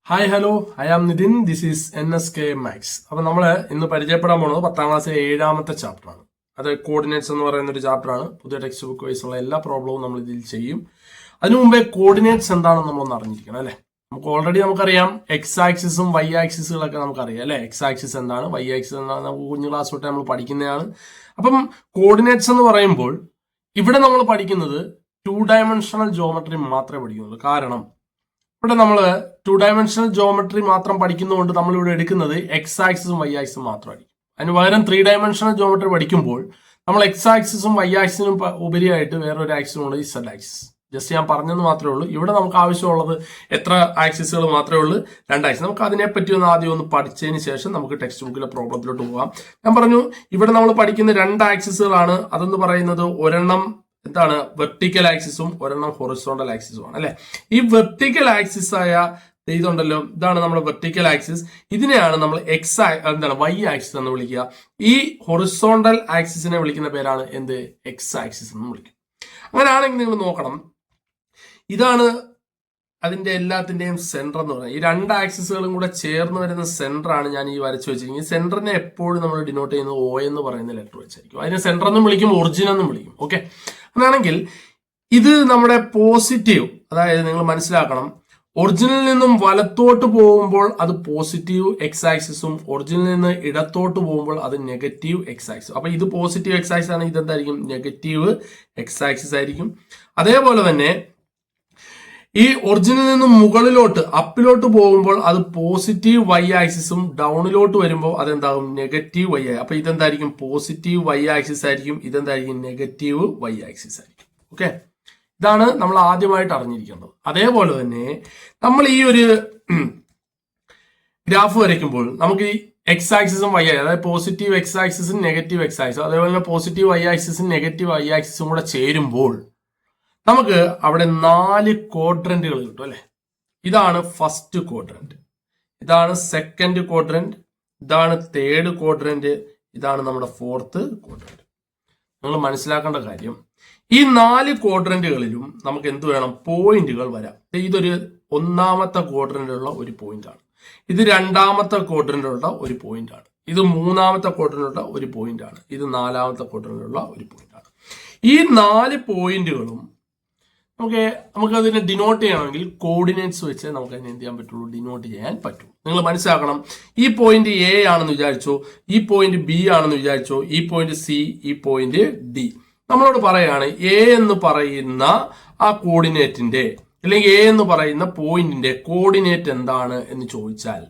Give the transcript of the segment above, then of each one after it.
Hi hello I am Nitin this is NSK maths. അപ്പൊ നമ്മൾ ഇന്ന് പരിചയപ്പെടാൻ പോകുന്നത് 10ാം ക്ലാസ്സിലെ 7ാമത്തെ ചാപ്റ്ററാണ്. അത് കോർഡിനേറ്റ്സ് എന്ന് പറയുന്ന ഒരു ചാപ്റ്ററാണ്. പുതിയ ടെക്സ്റ്റ് ബുക്ക് വൈസുള്ള എല്ലാ പ്രോബ്ലവും നമ്മൾ ഇതിൽ ചെയ്യും. അതിനു മുമ്പേ കോർഡിനേറ്റ്സ് എന്താണെന്ന് നമ്മളൊന്ന് അറിഞ്ഞിരിക്കണം അല്ലെ. നമുക്കറിയാം എക്സ് ആക്സിസും വൈ ആക്സിസുകളൊക്കെ നമുക്കറിയാം അല്ലെ. എക്സ് ആക്സിസ് എന്താണ്, വൈ ആക്സിസ് എന്താണ്, നമുക്ക് കുഞ്ഞു ക്ലാസ് തൊട്ട് നമ്മൾ പഠിക്കുന്നതാണ്. അപ്പം കോർഡിനേറ്റ്സ് എന്ന് പറയുമ്പോൾ ഇവിടെ നമ്മൾ പഠിക്കുന്നത് 2 ഡയമെൻഷണൽ ജോമെട്രി മാത്രമേ പഠിക്കുന്നുള്ളൂ. കാരണം ഇവിടെ നമ്മൾ 2 ഡയമെൻഷണൽ ജോമെട്രി മാത്രം പഠിക്കുന്നതുകൊണ്ട് നമ്മൾ ഇവിടെ എടുക്കുന്നത് എക്സ് ആക്സിസും വൈ ആക്സിസും മാത്രമായിരിക്കും. അതിന് പകരം 3 ഡയമെൻഷണൽ ജോമെട്രി പഠിക്കുമ്പോൾ നമ്മൾ എക്സ് ആക്സിസും വൈ ആക്സിനും ഉപരിയായിട്ട് വേറൊരു ആക്സിസും ഉണ്ട്, ഇസഡ് ആക്സിസ്. ജസ്റ്റ് ഞാൻ പറഞ്ഞെന്ന് മാത്രമേ ഉള്ളൂ. ഇവിടെ നമുക്ക് ആവശ്യമുള്ളത് എത്ര ആക്സിസുകൾ മാത്രമേ ഉള്ളൂ? 2 ആക്സിസ്. നമുക്ക് അതിനെപ്പറ്റി ആദ്യം ഒന്ന് പഠിച്ചതിന് ശേഷം നമുക്ക് ടെക്സ്റ്റ് ബുക്കിലെ പ്രോബ്ലത്തിലോട്ട് പോകാം. ഞാൻ പറഞ്ഞു ഇവിടെ നമ്മൾ പഠിക്കുന്ന 2 ആക്സിസുകളാണ്. അതെന്ന് പറയുന്നത് ഒരെണ്ണം എന്താണ് വെർട്ടിക്കൽ ആക്സിസും ഒരെണ്ണം ഹൊറിസോണ്ടൽ ആക്സിസും ആണ് അല്ലെ. ഈ വെർട്ടിക്കൽ ആക്സിസ് ആയ ഇതുണ്ടല്ലോ, ഇതാണ് നമ്മുടെ വെർട്ടിക്കൽ ആക്സിസ്. ഇതിനെയാണ് നമ്മൾ വൈ ആക്സിസ് എന്ന് വിളിക്കുക. ഈ ഹൊറിസോണ്ടൽ ആക്സിസിനെ വിളിക്കുന്ന പേരാണ് എന്ത്? എക്സ് ആക്സിസ് എന്ന് വിളിക്കും. അങ്ങനെയാണെങ്കിൽ നിങ്ങൾ നോക്കണം, ഇതാണ് അതിന്റെ എല്ലാത്തിന്റെയും സെന്റർ എന്ന് പറയുന്നത്. ഈ 2 ആക്സിസുകളും കൂടെ ചേർന്ന് വരുന്ന സെന്റർ ആണ് ഞാൻ ഈ വരച്ചു വെച്ചിരിക്കുന്നത്. ഈ സെന്ററിനെ എപ്പോഴും നമ്മൾ ഡിനോട്ട് ചെയ്യുന്നത് O എന്ന് പറയുന്ന ലെറ്റർ വെച്ചായിരിക്കും. അതിനെ സെന്റർ എന്നും വിളിക്കും, ഒറിജിൻ എന്നും വിളിക്കും. ഓക്കെ, അങ്ങനെയാണെങ്കിൽ ഇത് നമ്മുടെ പോസിറ്റീവ്, അതായത് നിങ്ങൾ മനസ്സിലാക്കണം, ഒറിജിനിൽ നിന്നും വലത്തോട്ട് പോകുമ്പോൾ അത് പോസിറ്റീവ് എക്സ് ആക്സിസും ഒറിജിനിൽ നിന്ന് ഇടത്തോട്ട് പോകുമ്പോൾ അത് നെഗറ്റീവ് എക്സ് ആക്സിസ്. അപ്പൊ ഇത് പോസിറ്റീവ് എക്സ് ആക്സിസ് ആണ്, ഇതെന്തായിരിക്കും? നെഗറ്റീവ് എക്സ് ആക്സിസ് ആയിരിക്കും. അതേപോലെ തന്നെ ഈ ഒറിജിനിൽ നിന്നും മുകളിലോട്ട് അപ്പിലോട്ട് പോകുമ്പോൾ അത് പോസിറ്റീവ് വൈ ആക്സിസും ഡൗണിലോട്ട് വരുമ്പോൾ അതെന്താകും? Negative Y. അപ്പൊ ഇതെന്തായിരിക്കും? പോസിറ്റീവ് വൈ ആക്സിസ് ആയിരിക്കും. ഇതെന്തായിരിക്കും? നെഗറ്റീവ് വൈ ആക്സിസ് ആയിരിക്കും. ഓക്കെ, ഇതാണ് നമ്മൾ ആദ്യമായിട്ട് അറിഞ്ഞിരിക്കേണ്ടത്. അതേപോലെ തന്നെ നമ്മൾ ഈ ഒരു ഗ്രാഫ് വരയ്ക്കുമ്പോൾ നമുക്ക് ഈ എക്സ് ആക്സിസും വൈ ആക്സിസും, അതായത് പോസിറ്റീവ് എക്സ് ആക്സിസും നെഗറ്റീവ് എക്സ് ആക്സിസും, അതേപോലെ തന്നെ പോസിറ്റീവ് വൈ ആക്സിസും നെഗറ്റീവ് വൈ ആക്സിസും കൂടെ ചേരുമ്പോൾ നമുക്ക് അവിടെ 4 ക്വാഡ്രന്റുകൾ കിട്ടും അല്ലെ. ഇതാണ് ഫസ്റ്റ് ക്വാഡ്രന്റ്, ഇതാണ് സെക്കൻഡ് ക്വാഡ്രന്റ്, ഇതാണ് തേർഡ് ക്വാഡ്രന്റ്, ഇതാണ് നമ്മുടെ ഫോർത്ത് ക്വാഡ്രന്റ്. നിങ്ങൾ മനസ്സിലാക്കേണ്ട കാര്യം, ഈ 4 ക്വാഡ്രന്റുകളിലും നമുക്ക് എന്ത് വേണം? പോയിന്റുകൾ വരാം. ഇതൊരു 1ാമത്തെ ക്വാഡ്രന്റിലുള്ള ഒരു പോയിന്റ് ആണ്, ഇത് 2ാമത്തെ ക്വാഡ്രന്റിലുള്ള ഒരു പോയിന്റ് ആണ്, ഇത് 3ാമത്തെ ക്വാഡ്രന്റിലുള്ള ഒരു പോയിന്റ് ആണ്, ഇത് 4ാമത്തെ ക്വാഡ്രന്റിലുള്ള ഒരു പോയിന്റ് ആണ്. ഈ 4 പോയിന്റുകളും നമുക്ക് അതിനെ ഡിനോട്ട് ചെയ്യണമെങ്കിൽ കോർഡിനേറ്റ്സ് വെച്ച് നമുക്ക് അതിനെ എന്ത് ചെയ്യാൻ പറ്റുള്ളൂ? ഡിനോട്ട് ചെയ്യാൻ പറ്റും. നിങ്ങൾ മനസ്സിലാക്കണം, ഈ പോയിന്റ് എ ആണെന്ന് വിചാരിച്ചോ, ഈ പോയിന്റ് ബി ആണെന്ന് വിചാരിച്ചോ, ഈ പോയിന്റ് സി, ഈ പോയിന്റ് ഡി. നമ്മളോട് പറയാണ് എ എന്ന് പറയുന്ന ആ കോർഡിനേറ്റിന്റെ അല്ലെങ്കിൽ എ എന്ന് പറയുന്ന പോയിന്റിന്റെ കോർഡിനേറ്റ് എന്താണ് എന്ന് ചോദിച്ചാൽ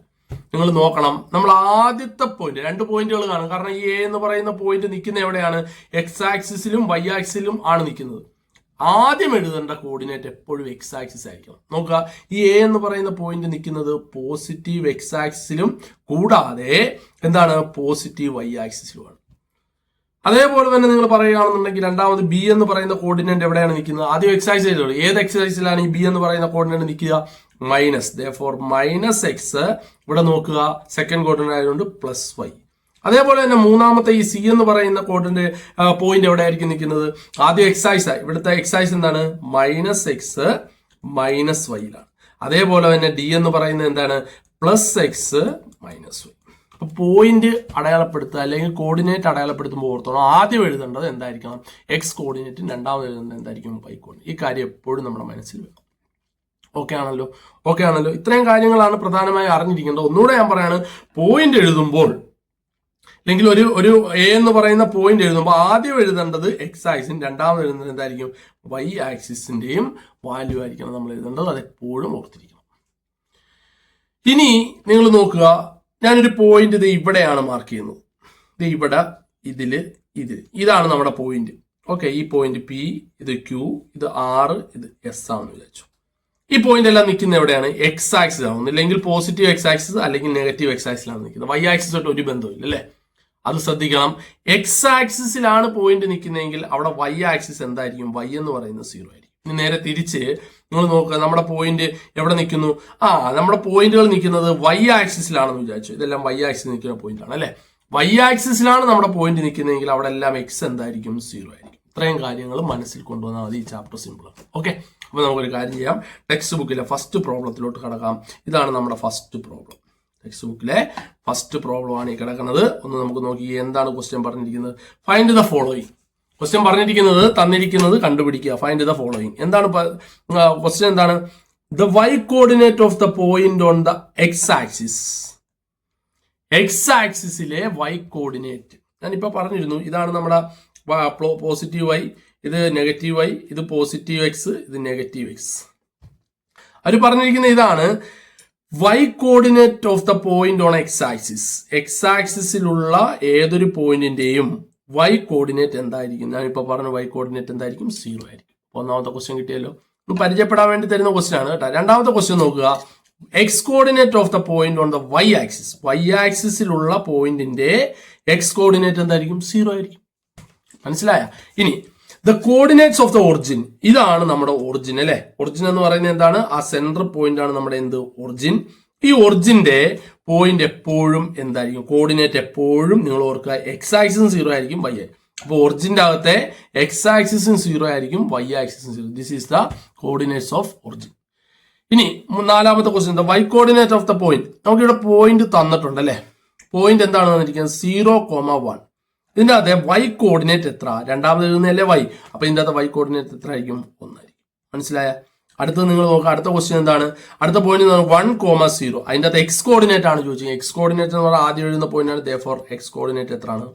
നിങ്ങൾ നോക്കണം, നമ്മൾ ആദ്യത്തെ പോയിന്റ് 2 പോയിന്റുകൾ കാണും. കാരണം ഈ എ എന്ന് പറയുന്ന പോയിന്റ് നിൽക്കുന്ന എവിടെയാണ്? എക്സ് ആക്സിസിലും വൈ ആക്സിസിലും ആണ് നിൽക്കുന്നത്. ആദ്യം എഴുതേണ്ട കോർഡിനേറ്റ് എപ്പോഴും എക്സ് ആക്സിസ് ആയിരിക്കണം. നോക്കുക, ഈ എ എന്ന് പറയുന്ന പോയിന്റ് നിൽക്കുന്നത് പോസിറ്റീവ് എക്സ് ആക്സിസിലും കൂടാതെ എന്താണ്? പോസിറ്റീവ് വൈ ആക്സിസിലുമാണ്. അതേപോലെ തന്നെ നിങ്ങൾ പറയുകയാണെന്നുണ്ടെങ്കിൽ രണ്ടാമത് ബി എന്ന് പറയുന്ന കോർഡിനേറ്റ് എവിടെയാണ് നിൽക്കുന്നത്? ആദ്യം എക്സ് ആക്സിസിലാണ്. ഏത് എക്സ് ആക്സിസിലാണ് ഈ ബി എന്ന് പറയുന്ന കോർഡിനേറ്റ് നിൽക്കുക? മൈനസ്. therefore minus X. ഇവിടെ നോക്കുക, സെക്കൻഡ് കോർഡിനേറ്റ് ആയതുകൊണ്ട് പ്ലസ് വൈ. അതേപോലെ തന്നെ 3ാമത്തെ ഈ സി എന്ന് പറയുന്ന കോഡിന്റെ പോയിന്റ് എവിടെ ആയിരിക്കും നിൽക്കുന്നത്? ആദ്യം എക്സ് ആക്സിസ്, ഇവിടുത്തെ എക്സ് ആക്സിസ് എന്താണ്? മൈനസ് എക്സ് മൈനസ് വൈയിലാണ്. അതേപോലെ തന്നെ ഡി എന്ന് പറയുന്നത് എന്താണ്? Plus X minus Y. അപ്പൊ പോയിന്റ് അടയാളപ്പെടുത്തുക അല്ലെങ്കിൽ കോർഡിനേറ്റ് അടയാളപ്പെടുത്തുമ്പോൾ ഓർത്തോണം, ആദ്യം എഴുതേണ്ടത് എന്തായിരിക്കണം? എക്സ് കോർഡിനേറ്റും രണ്ടാമത് എഴുതേണ്ടത് എന്തായിരിക്കും? Y coordinate. ഈ കാര്യം എപ്പോഴും നമ്മുടെ മനസ്സിൽ വേണം. ഓക്കെ ആണല്ലോ? ഇത്രയും കാര്യങ്ങളാണ് പ്രധാനമായി അറിഞ്ഞിരിക്കേണ്ടത്. ഒന്നുകൂടെ ഞാൻ പറയാണ്, പോയിന്റ് എഴുതുമ്പോൾ അല്ലെങ്കിൽ ഒരു എ എന്ന് പറയുന്ന പോയിന്റ് എഴുതുമ്പോൾ ആദ്യം എഴുതേണ്ടത് എക്സ് ആക്സിസും രണ്ടാമത് എഴുതുന്നത് എന്തായിരിക്കും? വൈ ആക്സിസിന്റെയും വാല്യൂ ആയിരിക്കണം നമ്മൾ എഴുതേണ്ടത്. അത് എപ്പോഴും ഓർത്തിരിക്കണം. ഇനി നിങ്ങൾ നോക്കുക, ഞാനൊരു പോയിന്റ് ഇത് ഇവിടെയാണ് മാർക്ക് ചെയ്യുന്നത്. ഇത് ഇവിടെ, ഇതാണ് നമ്മുടെ പോയിന്റ്. ഓക്കെ, ഈ പോയിന്റ് പി, ഇത് ക്യൂ, ഇത് ആർ, ഇത് എസ് ആണെന്ന് വിചാരിച്ചു. ഈ പോയിന്റ് എല്ലാം നിൽക്കുന്ന എവിടെയാണ്? എക്സ് ആക്സിസ് ആവുന്നു, ഇല്ലെങ്കിൽ പോസിറ്റീവ് എക്സ് ആക്സിസ് അല്ലെങ്കിൽ നെഗറ്റീവ് എക്സ് ആക്സിലാണ് നിൽക്കുന്നത്. വൈ ആക്സിസായിട്ട് ഒരു ബന്ധമില്ല അല്ലേ. അത് ശ്രദ്ധിക്കണം. എക്സ് ആക്സിസിലാണ് പോയിന്റ് നിൽക്കുന്നതെങ്കിൽ അവിടെ വൈ ആക്സിസ് എന്തായിരിക്കും? വൈ എന്ന് പറയുന്നത് 0 ആയിരിക്കും. ഇനി നേരെ തിരിച്ച് നിങ്ങൾ നോക്കുക, നമ്മുടെ പോയിന്റ് എവിടെ നിൽക്കുന്നു? നമ്മുടെ പോയിന്റുകൾ നിൽക്കുന്നത് വൈ ആക്സിസിലാണെന്ന് വിചാരിച്ചു. ഇതെല്ലാം വൈ ആക്സിസ് നിൽക്കുന്ന പോയിന്റ് ആണ് അല്ലെ. വൈ ആക്സിസിലാണ് നമ്മുടെ പോയിന്റ് നിൽക്കുന്നതെങ്കിൽ അവിടെ എല്ലാം എക്സ് എന്തായിരിക്കും? 0 ആയിരിക്കും. ഇത്രയും കാര്യങ്ങൾ മനസ്സിൽ കൊണ്ടുവന്നാൽ മതി. ഈ ചാപ്റ്റർ സിമ്പിളാണ്. ഓക്കെ, അപ്പോൾ നമുക്കൊരു കാര്യം ചെയ്യാം. ടെക്സ്റ്റ് ബുക്കിലെ ഫസ്റ്റ് പ്രോബ്ലത്തിലോട്ട് കിടക്കാം. ഇതാണ് നമ്മുടെ ഫസ്റ്റ് പ്രോബ്ലം. ടെക്സ്റ്റ് ബുക്കിലെ ഫസ്റ്റ് പ്രോബ്ലം ആണ് ഈ കിടക്കുന്നത്. ഒന്ന് നമുക്ക് നോക്കി എന്താണ് ക്വസ്റ്റ്യൻ പറഞ്ഞിരിക്കുന്നത്. Find the following. ക്വസ്റ്റ്യൻ പറഞ്ഞിരിക്കുന്നത് തന്നിരിക്കുന്നത് കണ്ടുപിടിക്കുക. Find the following. എന്താണ് ക്വസ്റ്റ്യൻ? എന്താണ്? The Y coordinate of the point on the X axis. X ആക്സിസിലെ വൈ കോർഡിനേറ്റ് ഞാനിപ്പോൾ പറഞ്ഞിരുന്നു. ഇതാണ് നമ്മുടെ പോസിറ്റീവ് വൈ, ഇത് നെഗറ്റീവ് വൈ, ഇത് പോസിറ്റീവ് എക്സ്, ഇത് നെഗറ്റീവ് എക്സ്. അവർ പറഞ്ഞിരിക്കുന്ന ഇതാണ് Y coordinate of the point on X axis. X ആക്സിസിലുള്ള ഏതൊരു പോയിന്റിന്റെയും വൈ കോർഡിനേറ്റ് എന്തായിരിക്കും? ഞാൻ ഇപ്പോൾ പറഞ്ഞ വൈ കോർഡിനേറ്റ് എന്തായിരിക്കും? 0 ആയിരിക്കും. ഒന്നാമത്തെ ക്വസ്റ്റ്യൻ കിട്ടിയല്ലോ. പരിചയപ്പെടാൻ വേണ്ടി തരുന്ന ക്വസ്റ്റ്യൻ ആണ് കേട്ടോ. രണ്ടാമത്തെ ക്വസ്റ്റ്യൻ നോക്കുക. X coordinate of the point on the Y axis. Y ആക്സിസിലുള്ള പോയിന്റിന്റെ എക്സ് കോർഡിനേറ്റ് എന്തായിരിക്കും? 0 ആയിരിക്കും. മനസ്സിലായ? ഇനി the coordinates of the origin. ഇതാണ് നമ്മുടെ ഒറിജിൻ അല്ലെ. ഒറിജിൻ എന്ന് പറയുന്നത് എന്താണ്? ആ സെൻട്രൽ പോയിന്റ് ആണ് നമ്മുടെ എന്ത്? ഒറിജിൻ. ഈ ഒറിജിന്റെ പോയിന്റ് എപ്പോഴും എന്തായിരിക്കും? കോർഡിനേറ്റ് എപ്പോഴും നിങ്ങൾ ഓർക്കുക എക്സ് ആക്സിസും 0 ആയിരിക്കും, വൈ. അപ്പോൾ ഒറിജിന്റെ അകത്തെ എക്സ് ആക്സിസും 0 ആയിരിക്കും, വൈ ആക്സിസും 0. This is the coordinates of origin. ഇനി നാലാമത്തെ question, the Y coordinate of the point. നമുക്ക് ഇവിടെ പോയിന്റ് തന്നിട്ടുണ്ട് അല്ലെ. പോയിന്റ് എന്താണ് തന്നിരിക്കുന്നത്? 0,1. ഇതിന്റെ അകത്തെ വൈ കോർഡിനേറ്റ് എത്ര? രണ്ടാമത് എഴുതുന്നതല്ലേ വൈ. അപ്പൊ ഇതിന്റെ അകത്തെ വൈ കോർഡിനേറ്റ് എത്ര ആയിരിക്കും? 1 ആയിരിക്കും. മനസ്സിലായ? അടുത്തത് നിങ്ങൾ നോക്കുക. അടുത്ത ക്വസ്റ്റ്യൻ എന്താണ്? അടുത്ത പോയിന്റ് 1,0. അതിന്റെ അകത്ത് എക്സ് കോർഡിനേറ്റ് ആണ് ചോദിച്ചത്. എക്സ് കോർഡിനേറ്റ് എന്ന് പറഞ്ഞാൽ ആദ്യം എഴുതുന്ന പോയിന്റ് ആണ്. therefore എക്സ് കോർഡിനേറ്റ് എത്രയാണ്?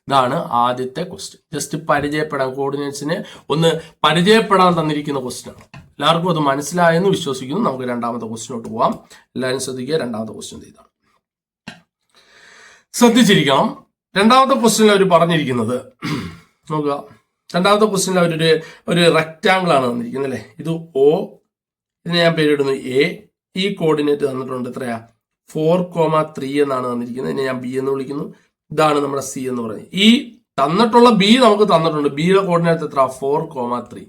ഇതാണ് ആദ്യത്തെ ക്വസ്റ്റ്യൻ. ജസ്റ്റ് പരിചയപ്പെടാൻ, കോർഡിനേറ്റ്സിനെ ഒന്ന് പരിചയപ്പെടാൻ തന്നിരിക്കുന്ന ക്വസ്റ്റ്യൻ ആണ്. എല്ലാവർക്കും അത് മനസ്സിലായെന്ന് വിശ്വസിക്കുന്നു. നമുക്ക് രണ്ടാമത്തെ ക്വസ്റ്റ്യനോട്ട് പോവാം. എല്ലാവരും ശ്രദ്ധിക്കുക. രണ്ടാമത്തെ ക്വസ്റ്റ്യൻ ഇതാണ്. ശ്രദ്ധിച്ചിരിക്കണം. രണ്ടാമത്തെ ക്വസ്റ്റ്യനിൽ അവർ പറഞ്ഞിരിക്കുന്നത് നോക്കുക. രണ്ടാമത്തെ ക്വസ്റ്റ്യനിൽ അവരൊരു റെക്റ്റാങ്കിൾ ആണ് തന്നിരിക്കുന്നത് അല്ലെ. ഇത് O, ഇതിനെ ഞാൻ പേരിടുന്നു A. ഈ കോർഡിനേറ്റ് തന്നിട്ടുണ്ട് എത്രയാ? 4,3 എന്നാണ് തന്നിരിക്കുന്നത്. ഇതിനെ ഞാൻ B എന്ന് വിളിക്കുന്നു. ഇതാണ് നമ്മുടെ C എന്ന് പറയുന്നത്. ഈ തന്നിട്ടുള്ള B നമുക്ക് തന്നിട്ടുണ്ട്. ബിയുടെ കോർഡിനേറ്റ് എത്ര? 4,3.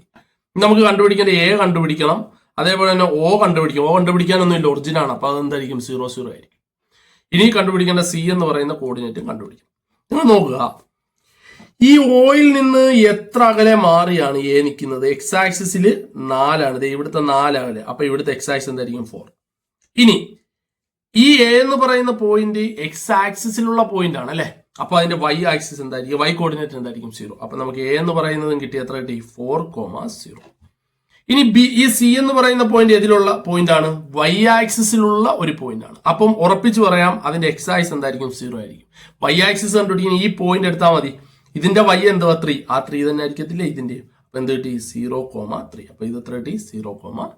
നമുക്ക് കണ്ടുപിടിക്കേണ്ട A കണ്ടുപിടിക്കണം. അതേപോലെ തന്നെ O കണ്ടുപിടിക്കും. O കണ്ടുപിടിക്കാനൊന്നും ഇല്ല, ഒറിജിനാണ്. അപ്പൊ അതെന്തായിരിക്കും? 0,0 ആയിരിക്കും. ഇനി കണ്ടുപിടിക്കേണ്ട C എന്ന് പറയുന്ന കോർഡിനേറ്റും കണ്ടുപിടിക്കും. നിങ്ങൾ നോക്കുക, ഈ ഓയിൽ നിന്ന് എത്ര അകലെ മാറിയാണ് എ നിൽക്കുന്നത്? എക്സ് ആക്സിസിൽ 4 ആണ്. ഇവിടുത്തെ 4 അകലെ. അപ്പൊ ഇവിടുത്തെ എക്സ് ആക്സിസ് എന്തായിരിക്കും? 4. ഇനി ഈ എ എന്ന് പറയുന്ന പോയിന്റ് എക്സ് ആക്സിസിലുള്ള പോയിന്റ് ആണ് അല്ലെ. അപ്പൊ അതിന്റെ വൈ ആക്സിസ് എന്തായിരിക്കും? വൈ കോർഡിനേറ്റ് എന്തായിരിക്കും? 0. അപ്പൊ നമുക്ക് എ എന്ന് പറയുന്നതും കിട്ടി. എത്ര കിട്ടി? 4,0. ഇനി ഈ സി എന്ന് പറയുന്ന പോയിന്റ് ഏതിലുള്ള പോയിന്റ് ആണ്? വൈ ആക്സിസിലുള്ള ഒരു പോയിന്റ് ആണ്. അപ്പം ഉറപ്പിച്ച് പറയാം അതിന്റെ എക്സ് ആക്സിസ് എന്തായിരിക്കും? 0 ആയിരിക്കും. വൈ ആക്സിസ് കണ്ടുപിടിക്കുന്ന ഈ പോയിന്റ് എടുത്താൽ മതി. ഇതിന്റെ വൈ എന്തുവാ? 3. ആ 3 തന്നെ ആയിരിക്കത്തില്ല ഇതിന്റെ. അപ്പൊ എന്ത് കിട്ടി? 0,3. അപ്പൊ ഇത് എത്ര കിട്ടി? 0,3.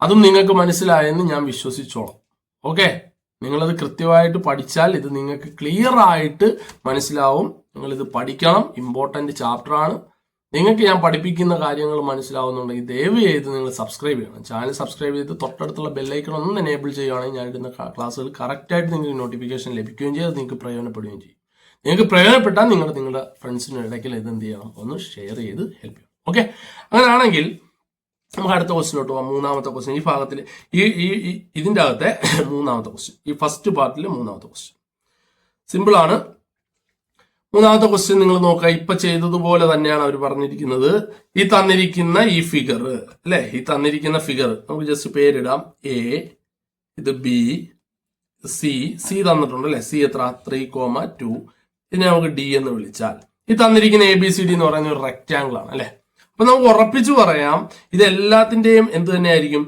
അതും നിങ്ങൾക്ക് മനസ്സിലായെന്ന് ഞാൻ വിശ്വസിച്ചോളാം. ഓക്കെ, നിങ്ങളത് കൃത്യമായിട്ട് പഠിച്ചാൽ ഇത് നിങ്ങൾക്ക് ക്ലിയർ ആയിട്ട് മനസ്സിലാവും. നിങ്ങളിത് പഠിക്കണം. ഇമ്പോർട്ടന്റ് ചാപ്റ്റർ ആണ്. നിങ്ങൾക്ക് ഞാൻ പഠിപ്പിക്കുന്ന കാര്യങ്ങൾ മനസ്സിലാവുന്നുണ്ടെങ്കിൽ ദയവ് ചെയ്ത് നിങ്ങൾ സബ്സ്ക്രൈബ് ചെയ്യണം. ചാനൽ സബ്സ്ക്രൈബ് ചെയ്ത് തൊട്ടടുത്തുള്ള ബെല്ലൈക്കൺ ഒന്ന് എനേബിൾ ചെയ്യുകയാണെങ്കിൽ ഞാൻ ഇടുന്ന ക്ലാസ്സുകൾ കറക്റ്റായിട്ട് നിങ്ങൾക്ക് നോട്ടിഫിക്കേഷൻ ലഭിക്കുകയും ചെയ്യും. അത് നിങ്ങൾക്ക് പ്രയോജനപ്പെടുകയും ചെയ്യും. നിങ്ങൾക്ക് പ്രയോജനപ്പെട്ടാൽ നിങ്ങളുടെ ഫ്രണ്ട്സിന് ഇടയ്ക്ക് ഇത് എന്ത് ചെയ്യണം? ഒന്ന് ഷെയർ ചെയ്ത് ഹെൽപ്പ് ചെയ്യണം. ഓക്കെ, അങ്ങനെയാണെങ്കിൽ നമുക്ക് അടുത്ത ക്വസ്റ്റിനോട്ട് പോകാം. മൂന്നാമത്തെ ക്വസ്റ്റ്യൻ. ഈ ഭാഗത്തിൽ ഇതിൻ്റെ അകത്തെ മൂന്നാമത്തെ ക്വസ്റ്റ്യൻ, ഈ ഫസ്റ്റ് പാർട്ടിലെ മൂന്നാമത്തെ ക്വസ്റ്റ്യൻ സിമ്പിൾ ആണ്. മൂന്നാമത്തെ ക്വസ്റ്റ്യൻ നിങ്ങൾ നോക്കുക. ഇപ്പൊ ചെയ്തതുപോലെ തന്നെയാണ് അവർ പറഞ്ഞിരിക്കുന്നത്. ഈ തന്നിരിക്കുന്ന ഈ ഫിഗർ അല്ലെ, ഈ തന്നിരിക്കുന്ന ഫിഗർ നമുക്ക് ജസ്റ്റ് പേരിടാം. എ, ഇത് ബി, സി തന്നിട്ടുണ്ട് അല്ലെ. സി എത്ര? 3,2. ഇതിനെ നമുക്ക് ഡി എന്ന് വിളിച്ചാൽ ഈ തന്നിരിക്കുന്ന ABCD എന്ന് പറയുന്ന ഒരു റെക്റ്റാങ്കിൾ ആണ് അല്ലെ. അപ്പൊ നമുക്ക് ഉറപ്പിച്ചു പറയാം ഇതെല്ലാത്തിന്റെയും എന്ത് തന്നെയായിരിക്കും?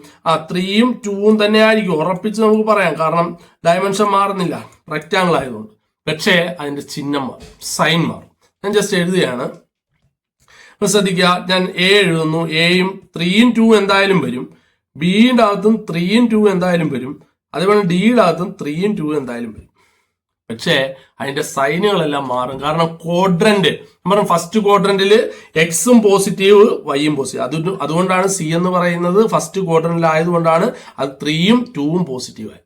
3ഉം 2ഉം തന്നെ ആയിരിക്കും. ഉറപ്പിച്ച് നമുക്ക് പറയാം. കാരണം ഡയമെൻഷൻ മാറുന്നില്ല, റെക്റ്റാങ്കിൾ ആയതുകൊണ്ട്. പക്ഷേ അതിന്റെ ചിഹ്നം മാറും, സൈൻ മാറും. ഞാൻ ജസ്റ്റ് എഴുതുകയാണ്. ശ്രദ്ധിക്കുക, ഞാൻ എ എഴുതുന്നു. എയും 3ഉം 2ഉം എന്തായാലും വരും. ബിയുടെ അകത്തും 3ഉം 2ഉം എന്തായാലും വരും. അതേപോലെ ഡിയുടെ അകത്തും 3ഉം 2ഉം എന്തായാലും വരും. പക്ഷേ അതിന്റെ സൈനുകളെല്ലാം മാറും. കാരണം ക്വാഡ്രന്റ് ഫസ്റ്റ് ക്വാഡ്രന്റില് എക്സും പോസിറ്റീവ്, വൈയും പോസിറ്റീവ്. അതുകൊണ്ടാണ് സി എന്ന് പറയുന്നത് ഫസ്റ്റ് ക്വാഡ്രന്റിൽ ആയതുകൊണ്ടാണ് അത് 3ഉം 2ഉം പോസിറ്റീവ് ആയത്.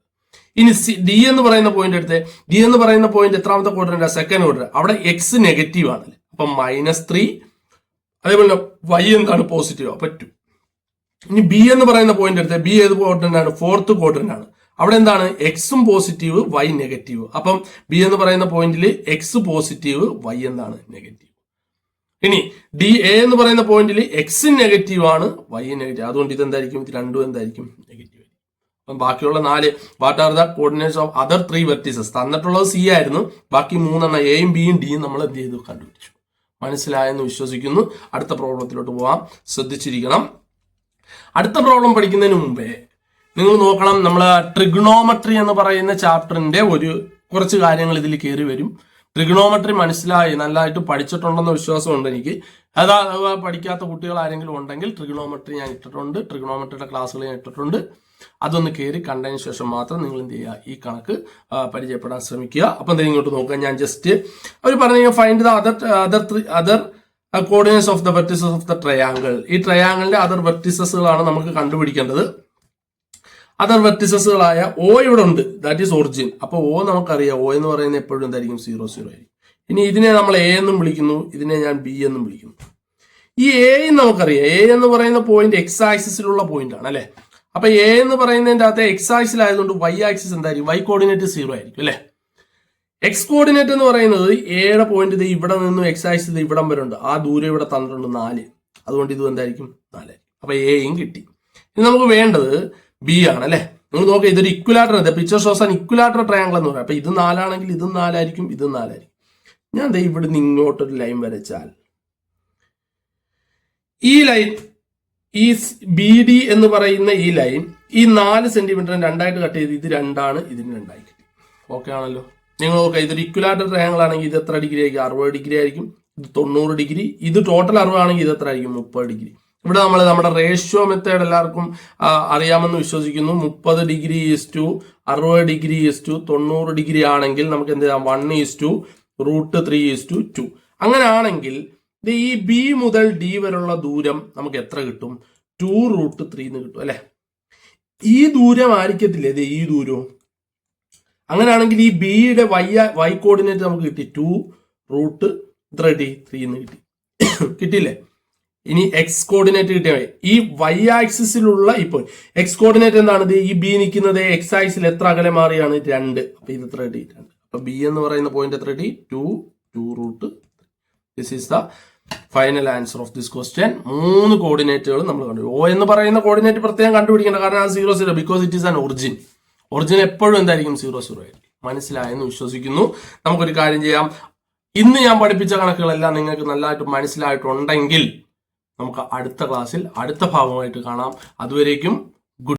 ഇനി ഡി എന്ന് പറയുന്ന പോയിന്റ് എടുത്ത്, ഡി എന്ന് പറയുന്ന പോയിന്റ് എത്രാമത്തെ ക്വാഡ്രന്റ്? Second quadrant. അവിടെ എക്സ് നെഗറ്റീവ് ആണ്. അപ്പൊ -3. അതേപോലെ വൈ എന്താണ്? പോസിറ്റീവ്. അപ്പൊ 2. ഇനി ബി എന്ന് പറയുന്ന പോയിന്റ് എടുത്ത്, ബി ഏത് ക്വാഡ്രന്റ് ആണ്? ഫോർത്ത് ക്വാഡ്രന്റ് ആണ്. അവിടെ എന്താണ്? എക്സും പോസിറ്റീവ്, വൈ നെഗറ്റീവ്. അപ്പം ബി എന്ന് പറയുന്ന പോയിന്റിൽ എക്സ് പോസിറ്റീവ്, വൈ എന്താണ്? നെഗറ്റീവ്. ഇനി ഡി എ എന്ന് പറയുന്ന പോയിന്റിൽ എക്സ് നെഗറ്റീവ് ആണ്, വൈ നെഗറ്റീവ്. അതുകൊണ്ട് ഇതെന്തായിരിക്കും, ഇത് രണ്ടും എന്തായിരിക്കും, നെഗറ്റീവ്. അപ്പം ബാക്കിയുള്ള 4 what are the coordinates of other 3 vertices? തന്നിട്ടുള്ളത് സി ആയിരുന്നു, ബാക്കി 3 എയും ബിയും ഡിയും നമ്മൾ എന്ത് ചെയ്തു, കണ്ടുപിടിച്ചു. മനസ്സിലായെന്ന് വിശ്വസിക്കുന്നു. അടുത്ത പ്രോബ്ലത്തിലോട്ട് പോവാം, ശ്രദ്ധിച്ചിരിക്കണം. അടുത്ത പ്രോബ്ലം പഠിക്കുന്നതിന് മുമ്പേ നിങ്ങൾ നോക്കണം, നമ്മൾ ട്രിഗ്ണോമെട്രി എന്ന് പറയുന്ന ചാപ്റ്ററിന്റെ കുറച്ച് കാര്യങ്ങൾ ഇതിൽ കയറി വരും. ട്രിഗ്ണോമെട്രി മനസ്സിലായി, നല്ലതായിട്ട് പഠിച്ചിട്ടുണ്ടെന്ന വിശ്വാസമുണ്ട് എനിക്ക്. അതാ പഠിക്കാത്ത കുട്ടികൾ ആരെങ്കിലും ഉണ്ടെങ്കിൽ ട്രിഗ്ണോമെട്രി ഞാൻ ഇട്ടിട്ടുണ്ട്, ട്രിഗ്ണോമെട്രിയുടെ ക്ലാസ്സുകൾ ഞാൻ ഇട്ടിട്ടുണ്ട്. അതൊന്ന് കയറി കണ്ടതിന് ശേഷം മാത്രം നിങ്ങൾ എന്ത് ചെയ്യുക, ഈ കണക്ക് പരിചയപ്പെടാൻ ശ്രമിക്കുക. അപ്പം എന്തെങ്കിലും ഇങ്ങോട്ട് നോക്കുക. ഞാൻ ജസ്റ്റ് അവർ പറഞ്ഞു find the other coordinates of the vertices of the triangle. ഈ ട്രയാങ്കിളിന്റെ അതർ വെർട്ടിസസുകളാണ് നമുക്ക് കണ്ടുപിടിക്കേണ്ടത്. അതർ വെർട്ടിസസുകളായ ഒ ഇവിടെ ഉണ്ട്, ദാറ്റ് ഈസ് ഒറിജിൻ. അപ്പൊ ഒ നമുക്കറിയാം, ഒ എന്ന് പറയുന്നത് എപ്പോഴും എന്തായിരിക്കും, 0 0 ആയിരിക്കും. ഇനി ഇതിനെ നമ്മൾ എ എന്നും വിളിക്കുന്നു, ഇതിനെ ഞാൻ ബി എന്നും വിളിക്കുന്നു. ഈ എ നമുക്കറിയാം, എ എന്ന് പറയുന്ന പോയിന്റ് എക്സ് ആക്സിസിലുള്ള പോയിന്റ് ആണ് അല്ലെ. അപ്പൊ എ എന്ന് പറയുന്നതിന്റെ അകത്ത് എക്സ് ആക്സിൽ ആയതുകൊണ്ട് വൈ ആക്സിസ് എന്തായിരിക്കും, വൈ കോർഡിനേറ്റ് 0 ആയിരിക്കും അല്ലെ. എക്സ് കോർഡിനേറ്റ് എന്ന് പറയുന്നത് എയുടെ പോയിന്റ് ഇത് ഇവിടെ നിന്നും എക്സ് ആക്സിസ് ഇവിടം വരെ ഉണ്ട്, ആ ദൂരം ഇവിടെ തന്നിട്ടുണ്ട് 4. അതുകൊണ്ട് ഇത് എന്തായിരിക്കും, 4. അപ്പൊ എയും കിട്ടി. ഇനി നമുക്ക് വേണ്ടത് ബി ആണ് അല്ലെ. നിങ്ങൾ നോക്കുക, ഇതൊരു ഇക്വലാറ്റർ, പിക്ചർ ഷോസ് ആൻ ഇക്വലാറ്റർ ട്രയാങ്കിൾ എന്ന് പറയാം. അപ്പൊ ഇത് 4 ആണെങ്കിൽ ഇതും 4 ആയിരിക്കും, ഇതും 4 ആയിരിക്കും. ഞാൻ ദേ ഇവിടുന്ന് ഇങ്ങോട്ടൊരു ലൈൻ വരച്ചാൽ ഈ ലൈൻ, ഈ ബി ഡി എന്ന് പറയുന്ന ഈ ലൈൻ ഈ 4 സെന്റിമീറ്ററിന് 2ആയിട്ട് കട്ട് ചെയ്ത് ഇത് 2 ആണ്, ഇതിന് 2 ആയി കിട്ടി. ഓക്കെ ആണല്ലോ. നിങ്ങൾ നോക്കുക, ഇതൊരു ഇക്വലാറ്റർ ട്രയാങ്കിൾ ആണെങ്കിൽ ഇത് എത്ര ഡിഗ്രി ആയിരിക്കും, 60 ഡിഗ്രി ആയിരിക്കും. ഇത് 90 ഡിഗ്രി. ഇത് ടോട്ടൽ 60 ആണെങ്കിൽ ഇത് എത്ര ആയിരിക്കും, 30 ഡിഗ്രി. ഇവിടെ നമ്മൾ നമ്മുടെ റേഷ്യോ മെത്തേഡ് എല്ലാവർക്കും അറിയാമെന്ന് വിശ്വസിക്കുന്നു. 30 degree is to 60 degree is to 90 degree ആണെങ്കിൽ നമുക്ക് എന്ത് ചെയ്യാം, 1 ഈസ് ടു √3 ഈസ് ടു 2. അങ്ങനെ ആണെങ്കിൽ ഈ ബി മുതൽ ഡി വരെയുള്ള ദൂരം നമുക്ക് എത്ര കിട്ടും, 2√3 എന്ന് കിട്ടും അല്ലെ. ഈ ദൂരം ആയിരിക്കത്തില്ലേ, ഇത് ഈ ദൂരവും. അങ്ങനെയാണെങ്കിൽ ഈ ബിയുടെ വൈ കോർഡിനേറ്റ് നമുക്ക് കിട്ടി, 2√3 എന്ന് കിട്ടി. കിട്ടിയില്ലേ. ഇനി എക്സ് കോർഡിനേറ്റ് കിട്ടിയാൽ ഈ വൈ ആക്സിസിലുള്ള ഇപ്പോൾ എക്സ് കോർഡിനേറ്റ് എന്താണ്, ഈ ബി നിൽക്കുന്നത് എക്സ് ആക്സിൽ എത്ര അകലെ മാറിയാണ്, 2. അപ്പൊ ഇത് എത്ര കിട്ടി, 2. അപ്പൊ ബി എന്ന് പറയുന്ന പോയിന്റ് എത്ര കിട്ടി, 2√3. This is the final answer of this question. 3 കോർഡിനേറ്റുകൾ നമ്മൾ കണ്ടു. ഒ എന്ന് പറയുന്ന കോർഡിനേറ്റ് പ്രത്യേകം കണ്ടുപിടിക്കേണ്ട, കാരണം അത് 0 0 because it is an origin. Origin എപ്പോഴും എന്തായിരിക്കും, 0 0 ആയിരിക്കും. മനസ്സിലായെന്ന് വിശ്വസിക്കുന്നു. നമുക്കൊരു കാര്യം ചെയ്യാം, ഇന്ന് ഞാൻ പഠിപ്പിച്ച കണക്കുകളെല്ലാം നിങ്ങൾക്ക് നല്ലതായിട്ട് മനസ്സിലായിട്ടുണ്ടെങ്കിൽ നമുക്ക് അടുത്ത ക്ലാസ്സിൽ അടുത്ത ഭാഗമായിട്ട് കാണാം. അതുവരേക്കും